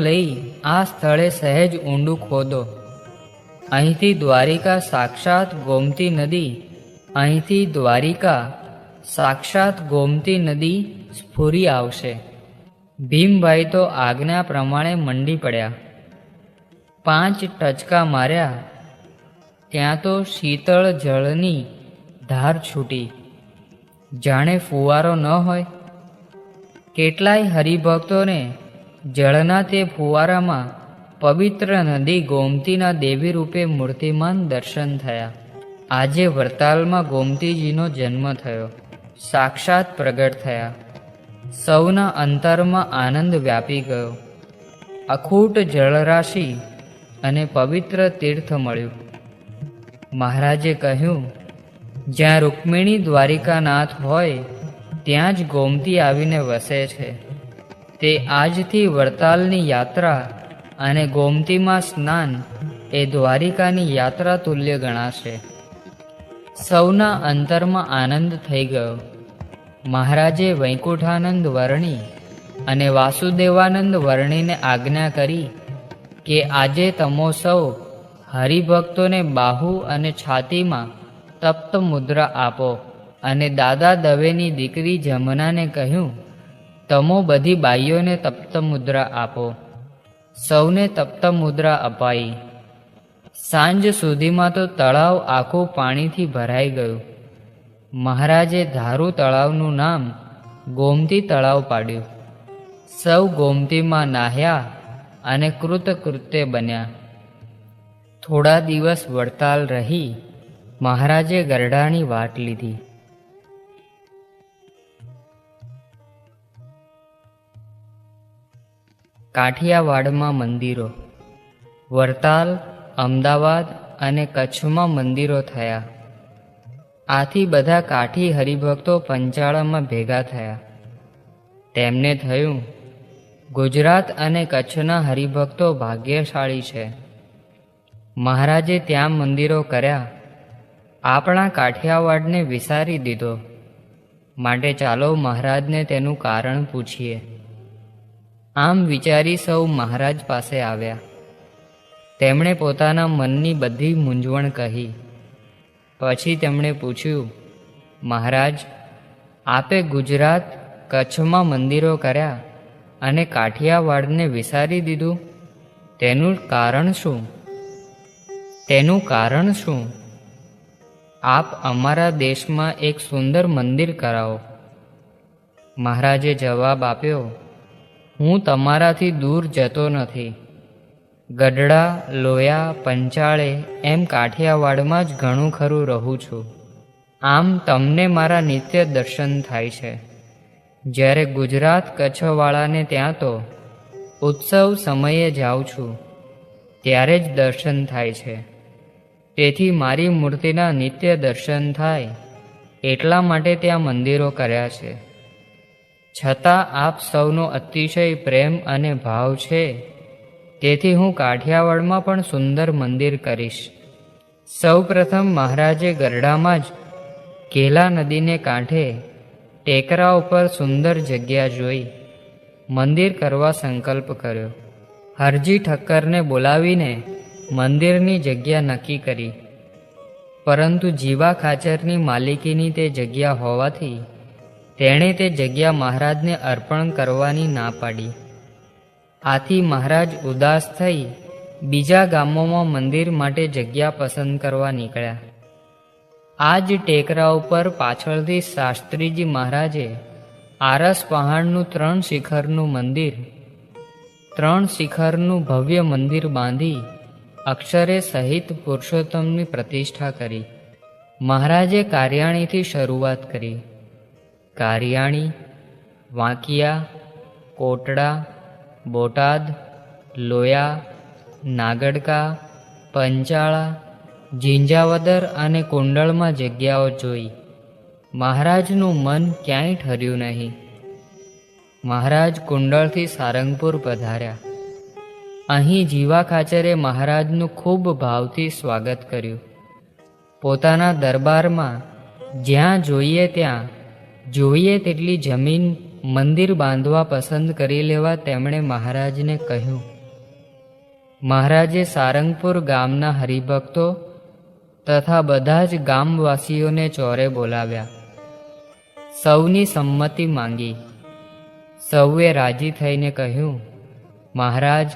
લઈ આ સ્થળે સહેજ ઊંડું ખોદો. અહીંથી દ્વારિકા સાક્ષાત ગોમતી નદી સ્ફુરી આવશે. ભીમભાઈ તો આજ્ઞા પ્રમાણે મંડી પડ્યા. 5 ટચકા માર્યા ત્યાં તો શીતળ જળની ધાર છૂટી, જાણે ફુવારો ન હોય. કેટલાય હરિભક્તોને જળના તે ફુવારામાં પવિત્ર નદી ગોમતીના દેવી રૂપે મૂર્તિમાન દર્શન થયા. આજે વરતાલમાં ગોમતીજીનો જન્મ થયો, સાક્ષાત પ્રગટ થયા. સૌના અંતરમાં આનંદ વ્યાપી ગયો. અખૂટ જળરાશિ અને પવિત્ર તીર્થ મળ્યું. મહારાજે કહ્યું, જ્યાં રૂકમિણી દ્વારિકાનાથ હોય ત્યાં જ ગોમતી આવીને વસે છે. તે આજથી વરતાલની યાત્રા અને ગોમતીમાં સ્નાન એ દ્વારિકાની યાત્રા તુલ્ય ગણાશે. સૌના અંતરમાં આનંદ થઈ ગયો. મહારાજે વૈકુંઠાનંદ વર્ણી અને વાસુદેવાનંદ વર્ણીને આજ્ઞા કરી કે આજે તમો સૌ હરિભક્તોને બાહુ અને છાતીમાં તપ્ત મુદ્રા આપો અને દાદા દવેની દીકરી જમનાને કહ્યું, તમો બધી બાઈઓને તપ્ત મુદ્રા આપો. સૌને તપ્ત મુદ્રા અપાઈ. સાંજ સુધીમાં તો તળાવ આખું પાણીથી ભરાઈ ગયું. મહારાજે ધારુ તળાવનું નામ ગોમતી તળાવ પાડ્યું. સૌ ગોમતીમાં નાહ્યા અને કૃતકૃત્ય બન્યા. થોડા દિવસ વડતાલ રહી મહારાજે ગરડાની વાટ લીધી. કાઠિયાવાડમાં મંદિરો. વડતાલ, અમદાવાદ અને કચ્છમાં મંદિરો થયા. આથી બધા કાઠી હરિભક્તો પંચાળામાં ભેગા થયા. તેમને થયું, ગુજરાત અને કચ્છના હરિભક્તો ભાગ્યશાળી છે. મહારાજે ત્યાં મંદિરો કર્યા. આપણા કાઠિયાવાડને વિસારી દીધો. માટે ચાલો મહારાજને તેનું કારણ પૂછીએ. આમ વિચારી સૌ મહારાજ પાસે આવ્યા. તેમણે પોતાના મનની બધી મૂંઝવણ કહી. પછી તેમણે પૂછ્યું, મહારાજ, આપે ગુજરાત, કચ્છમાં મંદિરો કર્યા અને કાઠિયાવાડને વિસારી દીધું. તેનું કારણ શું? તેનું કારણ શું? આપ અમારા દેશમાં એક સુંદર મંદિર કરાવો. મહારાજે જવાબ આપ્યો, હું તમારાથી દૂર જતો નથી. ગઢડા, લોયા, પંચાળે એમ કાઠિયાવાડમાં જ ઘણું ખરું રહું છું. આમ તમને મારા નિત્ય દર્શન થાય છે. જ્યારે ગુજરાત, કચ્છવાળાને ત્યાં તો ઉત્સવ સમયે જાઉં છું, ત્યારે જ દર્શન થાય છે. તેથી મારી મૂર્તિના નિત્ય દર્શન થાય એટલા માટે ત્યાં મંદિરો કર્યા છે. છતાં આપ સૌનો અતિશય પ્રેમ અને ભાવ છે, તેથી હું કાઠિયાવાડમાં પણ સુંદર મંદિર કરીશ. સૌ પ્રથમ મહારાજે ગરડામાં જ ઘેલા નદીને કાંઠે ટેકરા ઉપર સુંદર જગ્યા જોઈ મંદિર કરવા સંકલ્પ કર્યો. હરજી ઠક્કરને બોલાવીને મંદિરની જગ્યા નક્કી કરી. પરંતુ જીવા ખાચરની માલિકીની તે જગ્યા હોવાથી તેણે તે જગ્યા મહારાજને અર્પણ કરવાની ના પાડી. આથી મહારાજ ઉદાસ થઈ બીજા ગામોમાં મંદિર માટે જગ્યા પસંદ કરવા નીકળ્યા. આ જ ટેકરા ઉપર પાછળથી શાસ્ત્રીજી મહારાજે આરસ પહાડનું 3 શિખરનું મંદિર, 3 શિખરનું ભવ્ય મંદિર બાંધી અક્ષરે સહિત પુરુષોત્તમની પ્રતિષ્ઠા કરી. મહારાજે કારિયાણીથી શરૂઆત કરી. કારિયાણી, વાંકિયા, કોટડા, બોટાદ, લોયા, નાગડકા, પંચાળા, ઝીંઝાવદર અને કુંડળમાં જગ્યાઓ જોઈ મહારાજનું મન ક્યાંય ઠર્યું નહીં. મહારાજ કુંડળથી સારંગપુર પધાર્યા. અહીં જીવા ખાચરે મહારાજનું ખૂબ ભાવથી સ્વાગત કર્યું. પોતાના દરબારમાં જ્યાં જોઈએ તેટલી જમીન મંદિર બાંધવા પસંદ કરી લેવા તેમણે મહારાજને કહ્યું. મહારાજે સારંગપુર ગામના હરિભક્તો તથા બધા જ ગામવાસીઓને ચોરે બોલાવ્યા. સૌની સંમતિ માંગી. સૌએ રાજી થઈને કહ્યું, મહારાજ,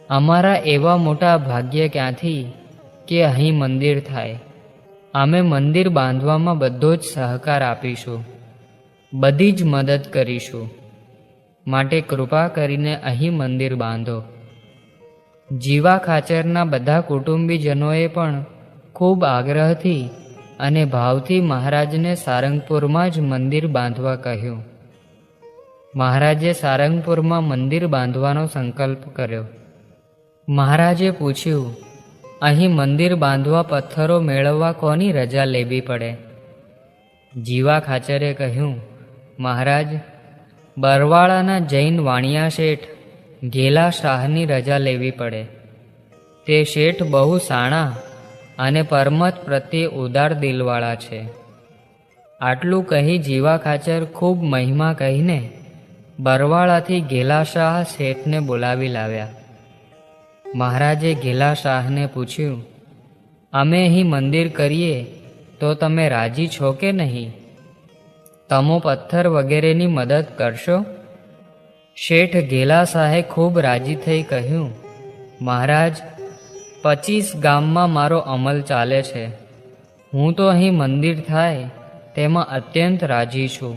અમારા એવા મોટા ભાગ્ય ક્યાંથી કે અહીં મંદિર થાય. અમે મંદિર બાંધવામાં બધો જ સહકાર આપીશું, બધી જ મદદ કરીશું. માટે કૃપા કરીને અહીં મંદિર બાંધો. જીવા ખાચરના બધા કુટુંબીજનોએ પણ ખૂબ આગ્રહથી અને ભાવથી મહારાજને સારંગપુરમાં જ મંદિર બાંધવા કહ્યું. મહારાજે સારંગપુરમાં મંદિર બાંધવાનો સંકલ્પ કર્યો. મહારાજે પૂછ્યું, અહીં મંદિર બાંધવા પથ્થરો મેળવવા કોની રજા લેવી પડે? જીવા ખાચરે કહ્યું, મહારાજ, બરવાળાના જૈન વાણિયા શેઠ ઘેલા શાહની રજા લેવી પડે. તે શેઠ બહુ સાણા અને પરમત પ્રત્યે ઉદાર દિલવાળા છે. આટલું કહી જીવા ખાચર ખૂબ મહિમા કહીને બરવાળાથી ઘેલા શાહ શેઠને બોલાવી લાવ્યા. મહારાજે ઘેલા શાહને પૂછ્યું, અમે અહીં મંદિર કરીએ તો તમે રાજી છો કે નહીં? તમો પથ્થર વગેરેની મદદ કરશો? શેઠ ઘેલા શાહે ખૂબ રાજી થઈ કહ્યું, મહારાજ, 25 ગામમાં મારો અમલ ચાલે છે. હું તો અહીં મંદિર થાય તેમાં અત્યંત રાજી છું.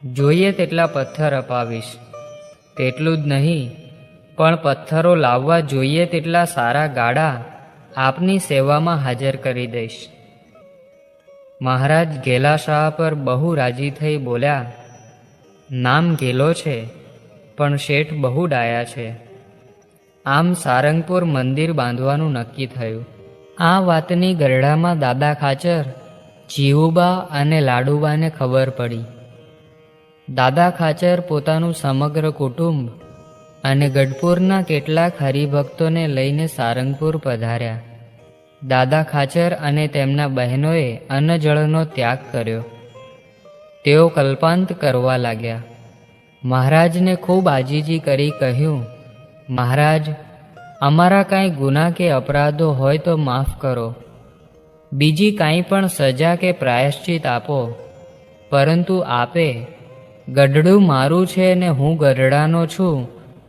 જોઈએ તેટલા પથ્થર અપાવીશ. તેટલું જ નહીં, પણ પથ્થરો લાવવા જોઈએ તેટલા સારા ગાડા આપની સેવામાં હાજર કરી દઈશ. મહારાજ ઘેલા શાહ પર બહુ રાજી થઈ બોલ્યા, નામ ઘેલો છે, પણ શેઠ બહુ ડાયા છે. આમ સારંગપુર મંદિર બાંધવાનું નક્કી થયું. આ વાતની ગરડામાં દાદા ખાચર, જીવુબા અને લાડુબાને ખબર પડી. દાદા ખાચર પોતાનું સમગ્ર કુટુંબ અને ગઢપુરના કેટલાક હરિભક્તોને લઈને સારંગપુર પધાર્યા. દાદા ખાચર અને તેમના બહેનોએ અન્નજળનો ત્યાગ કર્યો. તેઓ કલ્પાંત કરવા લાગ્યા. મહારાજને ખૂબ આજીજી કરી કહ્યું, મહારાજ, અમારા કાંઈ ગુના કે અપરાધો હોય તો માફ કરો. બીજી કાંઈ પણ સજા કે પ્રાયશ્ચિત આપો. પરંતુ આપે ગઢડું મારું છે ને હું ગઢડાનો છું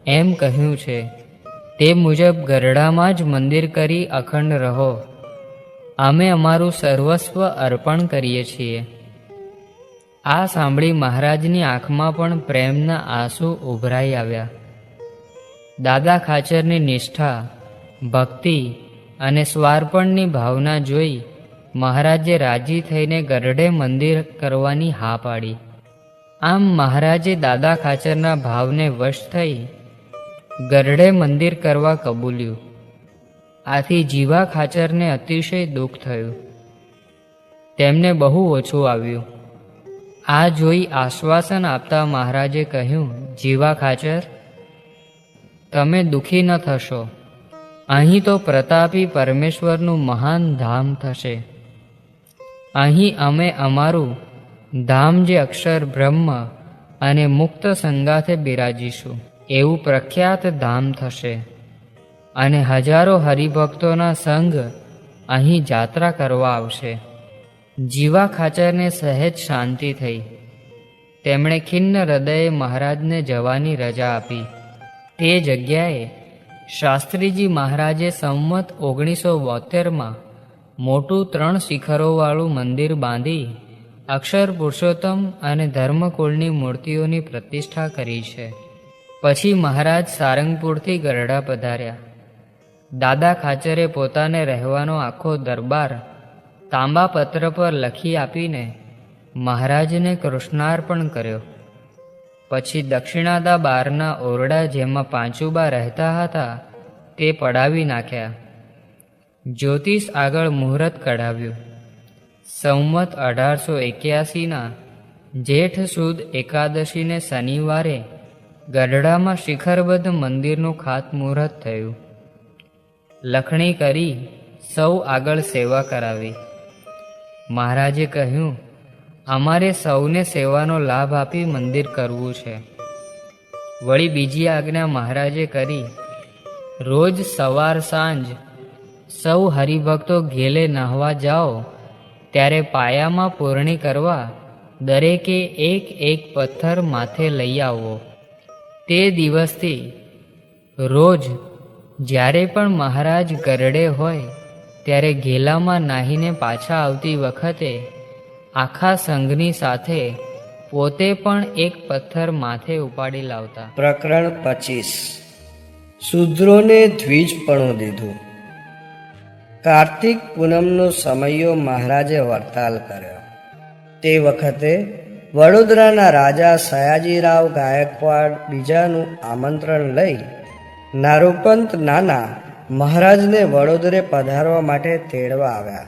એમ કહ્યું છે, તે મુજબ ગઢડામાં જ મંદિર કરી અખંડ રહો. અમે અમારું સર્વસ્વ અર્પણ કરીએ છીએ. આ સાંભળી મહારાજની આંખમાં પણ પ્રેમના આંસુ ઉભરાઈ આવ્યા. દાદા ખાચરની નિષ્ઠા, ભક્તિ અને સ્વાર્પણની ભાવના જોઈ મહારાજે રાજી થઈને ગઢડે મંદિર કરવાની હા પાડી. આમ મહારાજે દાદા ખાચરના ભાવને વશ થઈ ગઢડે મંદિર કરવા કબૂલ્યું. આથી જીવા ખાચરને અતિશય દુઃખ થયું. તેમને બહુ ઓછું આવ્યું. આ જોઈ આશ્વાસન આપતા મહારાજે કહ્યું, જીવા ખાચર, તમે દુઃખી ન થશો. અહીં તો પ્રતાપી પરમેશ્વરનું મહાન ધામ થશે. અહીં અમે અમારું ધામ જે અક્ષર બ્રહ્મ અને મુક્ત સંગાથે બિરાજીશું એવું પ્રખ્યાત ધામ થશે. અને હજારો હરિભક્તોના સંઘ અહીં જાત્રા કરવા આવશે. જીવા ખાચરને સહેજ શાંતિ થઈ. તેમણે ખિન્ન હૃદયે મહારાજને જવાની રજા આપી. તે જગ્યાએ શાસ્ત્રીજી મહારાજે સંમત 1972માં મોટું 3 શિખરોવાળું મંદિર બાંધી અક્ષર પુરુષોત્તમ અને ધર્મકુળની મૂર્તિઓની પ્રતિષ્ઠા કરી છે. પછી મહારાજ સારંગપુરથી ગઢડા પધાર્યા. દાદા ખાચરે પોતાને રહેવાનો આખો દરબાર તાંબા પત્ર પર લખી આપીને મહારાજને કૃષ્ણાર્પણ કર્યો. પછી દક્ષિણાદા બારના ઓરડા જેમાં પાંચુબા રહેતા હતા તે પડાવી નાખ્યા. જ્યોતિષ આગળ મુહૂર્ત કઢાવ્યું. સંવત 1881ના જેઠ સુદ એકાદશીને શનિવારે ગઢડામાં શિખરબદ્ધ મંદિરનું ખાતમુહૂર્ત થયું. લખણી કરી સૌ આગળ સેવા કરાવી. મહારાજે કહ્યું, અમારે સૌને સેવાનો લાભ આપી મંદિર કરવું છે. વળી બીજી આજ્ઞા મહારાજે કરી, રોજ સવાર સાંજ સૌ હરિભક્તો ઘેલે નહાવા જાઓ ત્યારે પાયામાં પૂરણી કરવા દરેકે એક એક પથ્થર માથે લઈ આવવો. તે દિવસથી રોજ જ્યારે પણ મહારાજ ગરડે હોય ત્યારે ઘેલામાં નાહીને પાછા આવતી વખતે આખા સંઘની સાથે પોતે પણ એક પથ્થર માથે ઉપાડી લાવતા. પ્રકરણ 25. શૂદ્રોને દ્વિજપણું દીધું. કાર્તિક પૂનમનો સમયો મહારાજે વરતાલ કર્યો. તે વખતે વડોદરાના રાજા સયાજીરાવ ગાયકવાડ બીજાનું આમંત્રણ લઈ નારૂપંત નાના મહારાજને વડોદરે પધારવા માટે તેડવા આવ્યા.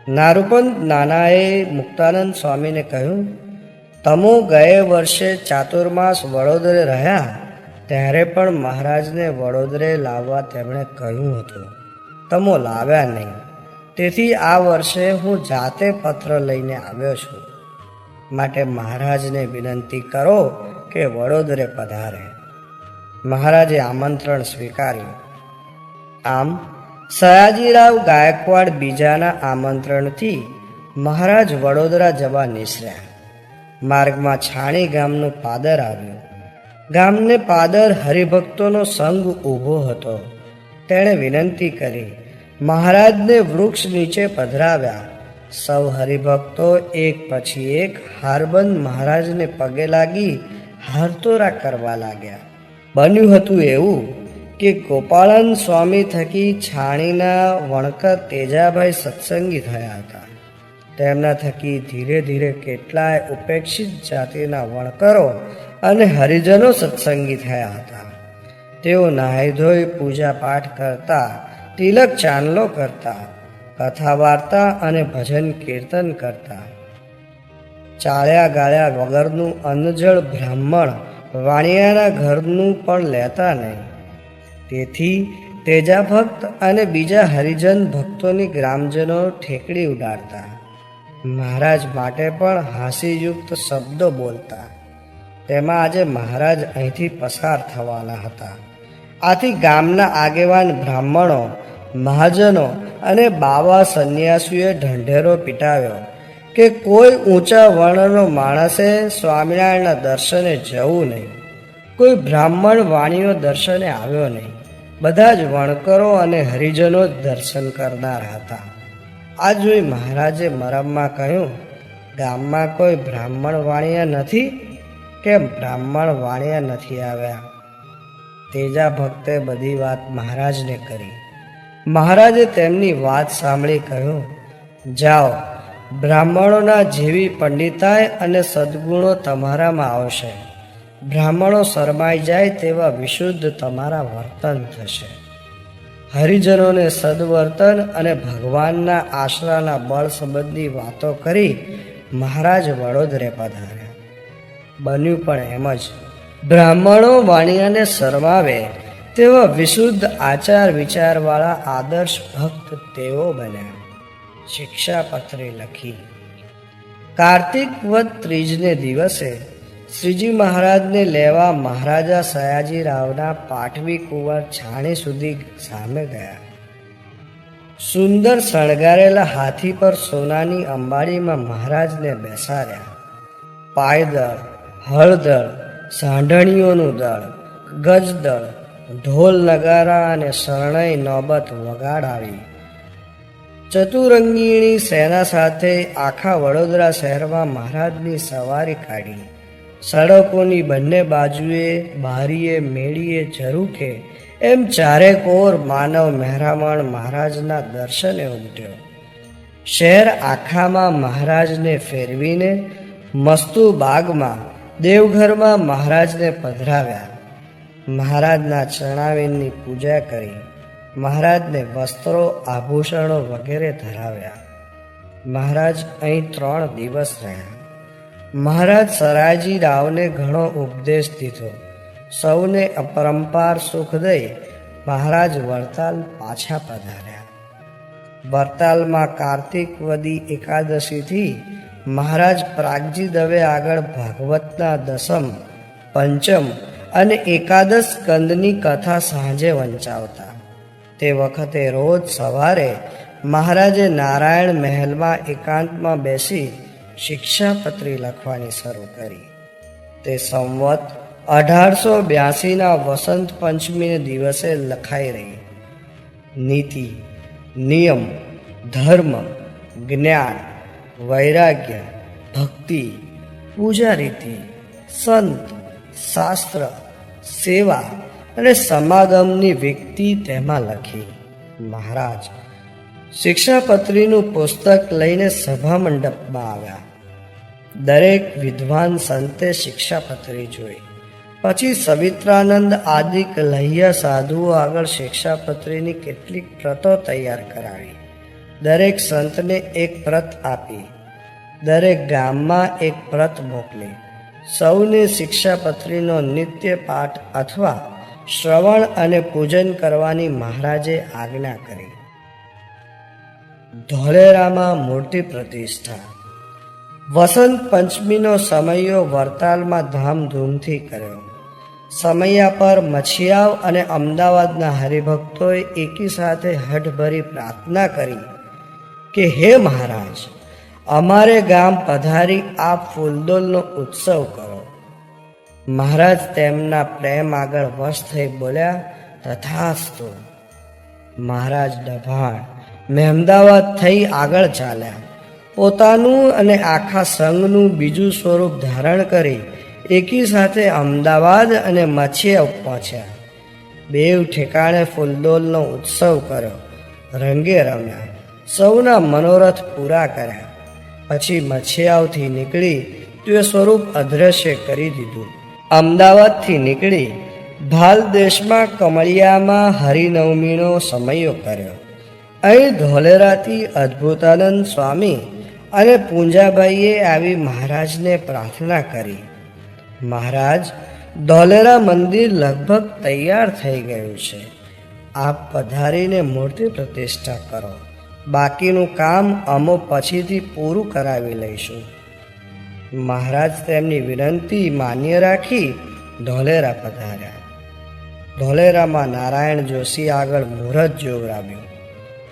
નારૂપંત નાનાએ મુક્તાનંદ સ્વામીને કહ્યું, તમો ગયે વર્ષે ચાતુર્માસ વડોદરે રહ્યા ત્યારે પણ મહારાજને વડોદરે લાવવા તેમણે કહ્યું હતું. તમો લાવ્યા નહીં. તેથી આ વર્ષે હું જાતે પત્ર લઈને આવ્યો છું. માટે મહારાજને વિનંતી કરો કે વડોદરે પધારે. મહારાજે આમંત્રણ સ્વીકાર્યું. આમ સયાજીરાવ ગાયકવાડ બીજાના આમંત્રણથી મહારાજ વડોદરા જવા નીસર્યા. માર્ગમાં છાણી ગામનું પાદર આવ્યું. ગામને પાદર હરિભક્તોનો સંઘ ઊભો હતો. તેણે વિનંતી કરી. મહારાજને વૃક્ષ નીચે પધરાવ્યા. સૌ હરિભક્તો એક પછી એક હારબંધ મહારાજને પગે લાગી હારતોરા કરવા લાગ્યા. બન્યું હતું એવું કે ગોપાળન સ્વામી થકી છાણીના વણકર તેજાભાઈ સત્સંગી થયા હતા. તેમના થકી ધીરે ધીરે કેટલાય ઉપેક્ષિત જાતિના વણકરો અને હરિજનો સત્સંગી થયા હતા. તેઓ નાહી ધોઈ પૂજા પાઠ કરતા, તિલક ચાંદલો કરતા, કથા વાર્તા અને ભજન કીર્તન કરતા. ચાળ્યા ગાળ્યા વગરનું અન્નજળ બ્રાહ્મણ વાણિયાના ઘરનું પણ લેતા નહીં. તેથી તેજા ભક્ત અને બીજા હરિજન ભક્તોની ગ્રામજનો ઠેકડી ઉડાડતા. મહારાજ માટે પણ હાસ્યયુક્ત શબ્દો બોલતા. તેમાં આજે મહારાજ અહીંથી પસાર થવાના હતા. આથી ગામના આગેવાન બ્રાહ્મણો, મહાજનો અને બાવા સંન્યાસીઓએ ઢંઢેરો પીટાવ્યો કે કોઈ ઊંચા વર્ણનો માણસે સ્વામિનારાયણના દર્શને જવું નહીં. કોઈ બ્રાહ્મણ વાણીઓ દર્શને આવ્યો નહીં. બધા જ વણકરો અને હરિજનો જ દર્શન કરનાર હતા. આ જોઈ મહારાજે મરમમાં કહ્યું, ગામમાં કોઈ બ્રાહ્મણ વાણિયા નથી? કેમ બ્રાહ્મણ વાણિયા નથી આવ્યા? તેજા ભક્તે બધી વાત મહારાજને કરી. મહારાજે તેમની વાત સાંભળી કહ્યું, જાઓ, બ્રાહ્મણોના જેવી પંડિતાઈ અને સદ્ગુણો તમારામાં આવશે. બ્રાહ્મણો શરમાઈ જાય તેવા વિશુદ્ધ તમારા વર્તન થશે. હરિજનોને સદવર્તન અને ભગવાનના આશરાના બળ સંબંધી વાતો કરી મહારાજ વડોદરે પધાર્યા. બન્યું પણ એમ જ. બ્રાહ્મણો વાણિયાને શરમાવે તેવા વિશુદ્ધ આચાર વિચારવાળા આદર્શ ભક્ત તેઓ બન્યા. શિક્ષાપત્રી લખી. કાર્તિક વદ ત્રીજને દિવસે શ્રીજી મહારાજને લેવા મહારાજા સયાજી રાવના પાટવી કુંવર છાણી સુધી સામે ગયા. સુંદર શણગારેલા હાથી પર સોનાની અંબાડીમાં મહારાજને બેસાડ્યા. પાયદળ, હળદળ, સાંઢણીઓનું દળ, ગજદળ, ઢોલ નગારા અને શરણાઈ નોબત વગાડાવી ચતુરંગીણી સેના સાથે આખા વડોદરા શહેરમાં મહારાજની સવારી કાઢી. સડકોની બંને બાજુએ, બારીએ, મેળીએ, ઝરૂખે એમ ચારે કોર માનવ મહેરામણ મહારાજના દર્શને ઉમટ્યો. શહેર આખામાં મહારાજને ફેરવીને મસ્તુ બાગમાં, દેવઘરમાં મહારાજને પધરાવ્યા. મહારાજના ચરણાવીનની પૂજા કરી. મહારાજને વસ્ત્રો, આભૂષણો વગેરે ધરાવ્યા. મહારાજ અહીં 3 દિવસ રહ્યા. મહારાજ સયાજી રાવને ઘણો ઉપદેશ દીધો. સૌને અપરંપાર સુખ દઈ મહારાજ વડતાલ પાછા પધાર્યા. વડતાલમાં કાર્તિક વદી એકાદશીથી મહારાજ પ્રાગજી દવે આગળ ભાગવતના દસમ, પંચમ અને એકાદશ સ્કંદની કથા સાંજે વંચાવતા. તે વખતે રોજ સવારે મહારાજે નારાયણ મહેલમાં એકાંતમાં બેસી શિક્ષાપત્રી લખવાની શરૂ કરી. તે સંવત 1882ના વસંત પંચમીને દિવસે લખાઈ રહી. નીતિ, નિયમ, ધર્મ, જ્ઞાન, વૈરાગ્ય, ભક્તિ, પૂજા રીતિ, સંત, શાસ્ત્ર, સેવા અને સમાગમની વ્યક્તિ તેમાં લખી. મહારાજ શિક્ષાપત્રીનું પુસ્તક લઈને સભા મંડપમાં આવ્યા. દરેક વિદ્વાન સંતે શિક્ષાપત્રી જોઈ. પછી સવિત્રાનંદ આદિ લહ્યા સાધુઓ આગળ શિક્ષાપત્રીની કેટલીક પ્રતો તૈયાર કરાવી. દરેક સંતને એક પ્રત આપી. દરેક ગામમાં એક પ્રત મોકલી. સૌને શિક્ષાપત્રીનો નિત્ય પાઠ અથવા શ્રવણ અને પૂજન કરવાની મહારાજે આજ્ઞા કરી. ધોલેરામાં મૂર્તિ પ્રતિષ્ઠા. વસંત પંચમીનો સમયો વડતાલમાં ધામધૂમથી કર્યો. સમયા પર મછિયાવ અને અમદાવાદના હરિભક્તોએ એકી સાથે હઠભરી પ્રાર્થના કરી કે હે મહારાજ, અમારે ગામ પધારી આ ફૂલદોલનો ઉત્સવ કરો. મહારાજ તેમના પ્રેમ આગળ વશ થઈ બોલ્યા, તથાસ્તુ. મહારાજ ડભાણ મહેમદાવાદ થઈ આગળ ચાલ્યા. પોતાનું અને આખા સંઘનું બીજું સ્વરૂપ ધારણ કરી એકી સાથે અમદાવાદ અને મછિયા પહોંચ્યા. બેવ ઠેકાણે ફૂલદોલનો ઉત્સવ કર્યો, રંગે રમ્યા, સૌના મનોરથ પૂરા કર્યા. પછી મછિયાઓથી નીકળી તે સ્વરૂપ અદ્રશ્ય કરી દીધું. અમદાવાદથી નીકળી ભાલ દેશમાં કમળિયામાં હરિનવમીનો સમયો કર્યો. અહીં ધોલેરાથી અદ્ભુતાનંદ સ્વામી અને પૂંજાબાઈએ આવી મહારાજને પ્રાર્થના કરી. મહારાજ, ધોલેરા મંદિર લગભગ તૈયાર થઈ ગયું છે. આપ પધારીને મૂર્તિ પ્રતિષ્ઠા કરો. બાકીનું કામ અમો પછીથી પૂરું કરાવી લઈશું. મહારાજ તેમની વિનંતી માન્ય રાખી ધોલેરા પધાર્યા. ધોલેરામાં નારાયણ જોશી આગળ મુહૂર્ત જોવરાવ્યું.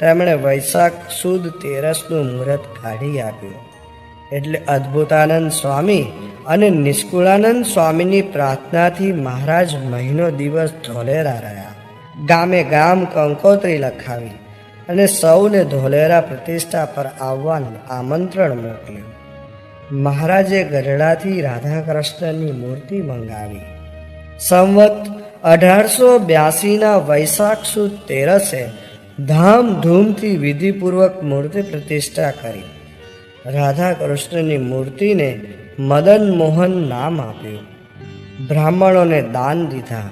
તેમણે વૈશાખ સુદ 13નું મુહૂર્ત કાઢી આપ્યું. એટલે અદ્ભુતાનંદ સ્વામી અને નિષ્કુળાનંદ સ્વામીની પ્રાર્થનાથી મહારાજ મહિનો દિવસ ધોલેરા રહ્યા. ગામે ગામ કંકોત્રી લખાવી અને સૌને ધોલેરા પ્રતિષ્ઠા પર આવવાનું આમંત્રણ મોકલ્યું. મહારાજે ગઢડાથી રાધાકૃષ્ણની મૂર્તિ મંગાવી. સંવત 1882ના વૈશાખ સુદ 13એ ધામધૂમથી વિધિપૂર્વક મૂર્તિ પ્રતિષ્ઠા કરી. રાધા કૃષ્ણની મૂર્તિને મદન મોહન નામ આપ્યું. બ્રાહ્મણોને દાન દીધા.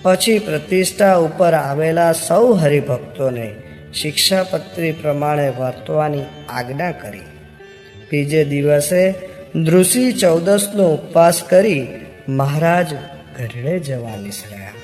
પછી પ્રતિષ્ઠા ઉપર આવેલા સૌ હરિભક્તોને શિક્ષાપત્રી પ્રમાણે વર્તવાની આજ્ઞા કરી. બીજે દિવસે દૃષિ 14નો ઉપવાસ કરી મહારાજ ગઢડે જવા નીકળ્યા.